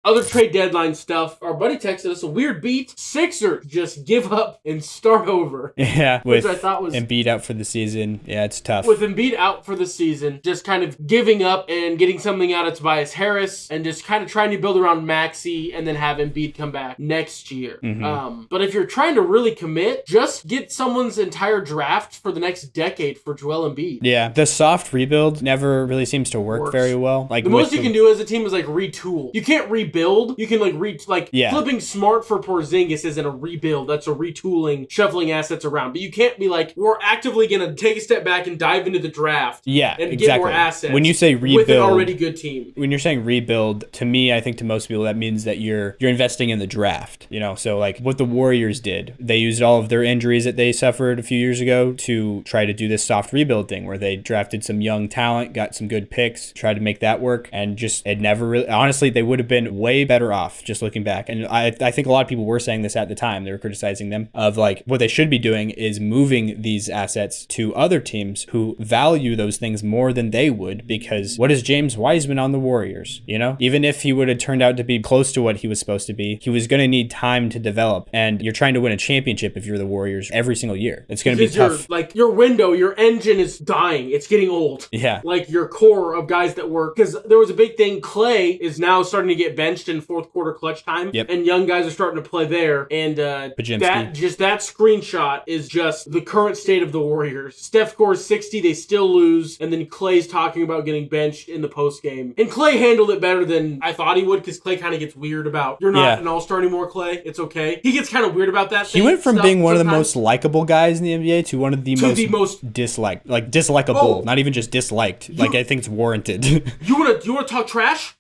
Other trade deadline stuff. Our buddy texted us a weird beat. Sixers just give up and start over. Yeah, which I thought was Embiid out for the season. Yeah, it's tough. With Embiid out for the season, just kind of giving up and getting something out of Tobias Harris, and just kind of trying to build around Maxey, and then have Embiid come back next year. But if you're trying to really commit, just get someone's entire draft for the next decade for Joel Embiid. Yeah, the soft rebuild never really seems to work very well. Like the most you can do as a team is like retool. You can't rebuild. You can flipping Smart for Porzingis isn't a rebuild. That's a retooling, shuffling assets around. But you can't be like, we're actively going to take a step back and dive into the draft. And get more assets. When you say rebuild, with an already good team. When you're saying rebuild, to me, I think to most people that means that you're investing in the draft. You know, so like what the Warriors did, they used all of their injuries that they suffered a few years ago to try to do this soft rebuild thing where they drafted some young talent, got some good picks, tried to make that work, and just it never really. Honestly, they would have been way better off just looking back. And I think a lot of people were saying this at the time. They were criticizing them of like what they should be doing is moving these assets to other teams who value those things more than they would, because what is James Wiseman on the Warriors? You know, even if he would have turned out to be close to what he was supposed to be, he was going to need time to develop. And you're trying to win a championship if you're the Warriors every single year. It's going to be tough. Your window, your engine is dying. It's getting old. Yeah. Like your core of guys that work, because there was a big thing. Clay is now starting to get benched in fourth quarter clutch time, and young guys are starting to play there. And that screenshot is just the current state of the Warriors. Steph scores 60, they still lose, and then Clay's talking about getting benched in the post game. And Clay handled it better than I thought he would, because Clay kind of gets weird about, you're not an all-star anymore, Clay. It's okay. He gets kind of weird about that. He went from being one of the most likable guys in the NBA to one of the most disliked, like dislikable, not even just disliked. I think it's warranted. You want to talk trash?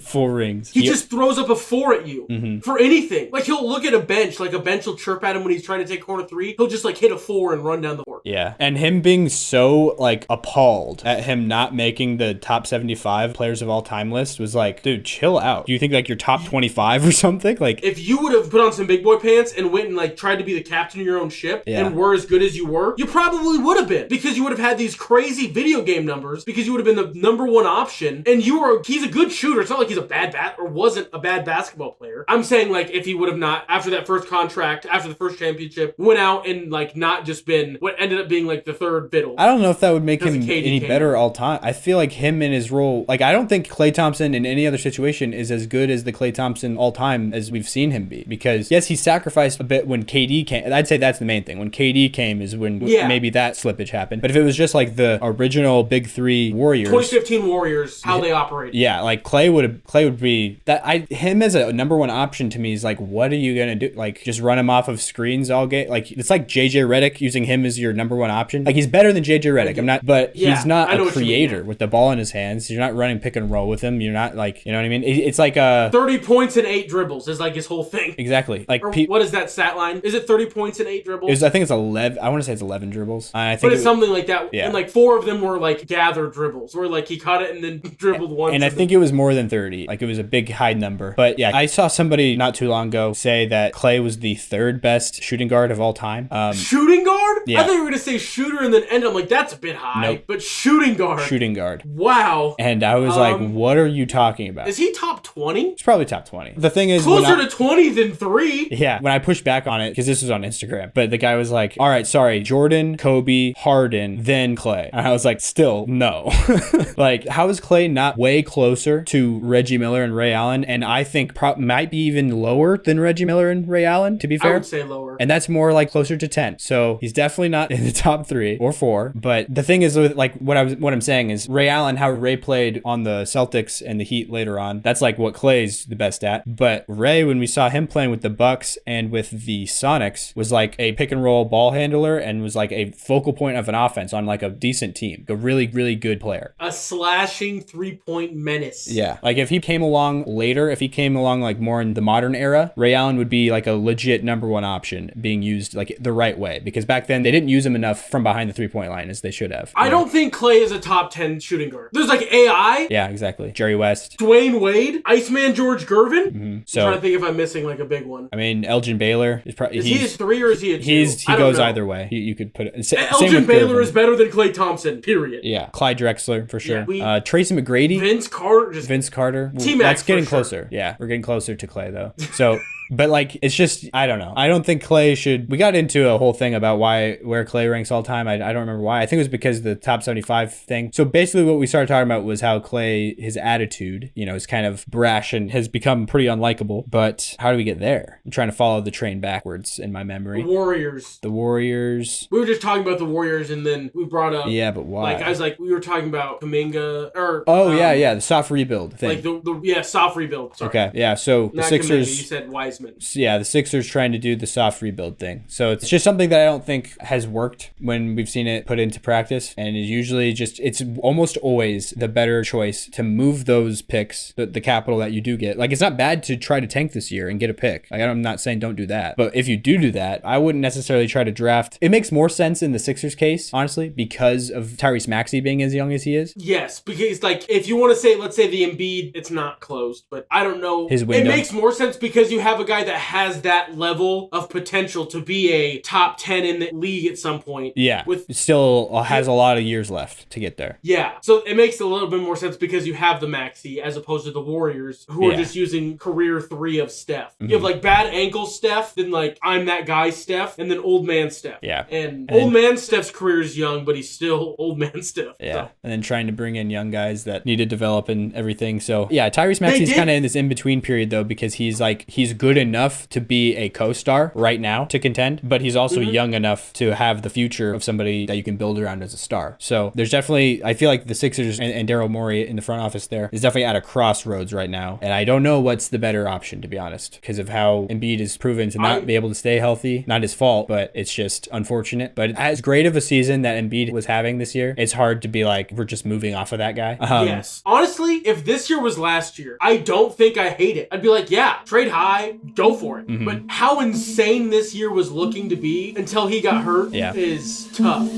4 rings. He just throws up a 4 at you for anything. Like he'll look at a bench, like a bench will chirp at him when he's trying to take corner 3. He'll just like hit a 4 and run down the court. Yeah, and him being so like appalled at him not making the top 75 players of all time list was like, dude, chill out. Do you think like you're top 25 or something? Like if you would have put on some big boy pants and went and like tried to be the captain of your own ship and were as good as you were, you probably would have been, because you would have had these crazy video game numbers, because you would have been the number 1 option, and he's a good shooter. It's not like he's a bad wasn't a bad basketball player. I'm saying like if he would have not, after that first contract, after the first championship, went out and like not just been what ended up being like the third fiddle. I don't know if that would make him any better all time. I feel like him in his role, like I don't think Klay Thompson in any other situation is as good as the Klay Thompson all time as we've seen him be, because yes, he sacrificed a bit when KD came. I'd say that's the main thing. When KD came is when maybe that slippage happened. But if it was just like the original Big 3 Warriors, 2015 Warriors, how they operated. Yeah, like Klay would be that. Him as a number 1 option to me is like, what are you gonna do? Like just run him off of screens all game? Like it's like JJ Redick using him as your number 1 option. Like he's better than JJ Redick. He's not a creator with the ball in his hands. You're not running pick and roll with him. You're not like, you know what I mean? It's like 30 points and 8 dribbles is like his whole thing. Exactly. Like what is that stat line? Is it 30 points and 8 dribbles? I think it's 11. I want to say it's 11 dribbles. But it's something like that. Yeah. And like 4 of them were like gathered dribbles, where like he caught it and then dribbled once. And I think it was more than 30. Like it was a big high number. But yeah, I saw somebody not too long ago say that Klay was the 3rd best shooting guard of all time. Shooting guard? Yeah. I thought you were going to say shooter and then end. I'm like, that's a bit high. Nope. But shooting guard. Shooting guard. Wow. And I was like, what are you talking about? Is he top 20? It's probably top 20. The thing is, closer to 20 than 3. Yeah. When I pushed back on it, because this was on Instagram, but the guy was like, all right, sorry, Jordan, Kobe, Harden, then Klay. And I was like, still, no. Like, how is Klay not way closer to Reggie Miller and Ray Allen? And I think might be even lower than Reggie Miller and Ray Allen, to be fair. I would say lower. And that's more like closer to 10. So he's definitely not in the top 3 or 4. But the thing is, with like what I'm saying is Ray Allen, how Ray played on the Celtics and the Heat later on, that's like what Klay's the best at. But Ray, when we saw him playing with the Bucks and with the Sonics, was like a pick and roll ball handler and was like a focal point of an offense on like a decent team. A really, really good player. A slashing 3-point menace. Yeah. Like if he came along later, if he came along like more in the modern era, Ray Allen would be like a legit number 1 option being used like the right way, because back then they didn't use him enough from behind the 3-point line as they should have. I don't think Klay is a top 10 shooting guard. There's like AI. Yeah, exactly. Jerry West. Dwayne Wade. Iceman George Gervin. Mm-hmm. So, I'm trying to think if I'm missing like a big one. I mean, Elgin Baylor is probably. Is he a 3 or is he a 2? He goes either way. You could put it. Elgin Baylor is better than Klay Thompson. Period. Yeah. Clyde Drexler for sure. Tracy McGrady. Vince Carter. just Vince Carter. T-Mac, that's getting for sure. closer. Yeah, we're getting closer to Klay though. So. But like, it's just, I don't know. I don't think Klay should. We got into a whole thing about where Klay ranks all time. I don't remember why. I think it was because of the top 75 thing. So basically what we started talking about was how Klay, his attitude, is kind of brash and has become pretty unlikable. But how do we get there? I'm trying to follow the train backwards in my memory. The Warriors. We were just talking about the Warriors and then we brought up. Yeah, but why? Like, I was like, we were talking about Kuminga or. Oh, yeah. The soft rebuild thing. Like soft rebuild. Sorry. Okay. Yeah. So the Sixers. Kuminga, you said Wiseman. Yeah, the Sixers trying to do the soft rebuild thing. So it's just something that I don't think has worked when we've seen it put into practice. And it's usually it's almost always the better choice to move those picks, the capital that you do get. Like, it's not bad to try to tank this year and get a pick. Like, I'm not saying don't do that. But if you do that, I wouldn't necessarily try to draft. It makes more sense in the Sixers case, honestly, because of Tyrese Maxey being as young as he is. Yes, because like if you want to say, let's say the Embiid, it's not closed, but I don't know. His window. It makes more sense because you have a guy that has that level of potential to be a top 10 in the league at some point. Yeah. It still has a lot of years left to get there. Yeah. So it makes a little bit more sense because you have the Maxey as opposed to the Warriors who are just using career 3 of Steph. Mm-hmm. You have like bad ankle Steph, then like I'm that guy Steph, and then old man Steph. Yeah. And old man Steph's career is young, but he's still old man Steph. Yeah. So. And then trying to bring in young guys that need to develop and everything. So yeah, Tyrese Maxey's kind of in this in-between period though, because he's good enough to be a co-star right now to contend, but he's also young enough to have the future of somebody that you can build around as a star. So there's definitely, I feel like the Sixers and Daryl Morey in the front office there is definitely at a crossroads right now. And I don't know what's the better option, to be honest, because of how Embiid is proven to not be able to stay healthy. Not his fault, but it's just unfortunate. But as great of a season that Embiid was having this year, it's hard to be like, we're just moving off of that guy. Yes. Honestly, if this year was last year, I don't think I hate it. I'd be like, yeah, trade high, go for it. Mm-hmm. But how insane this year was looking to be until he got hurt is tough.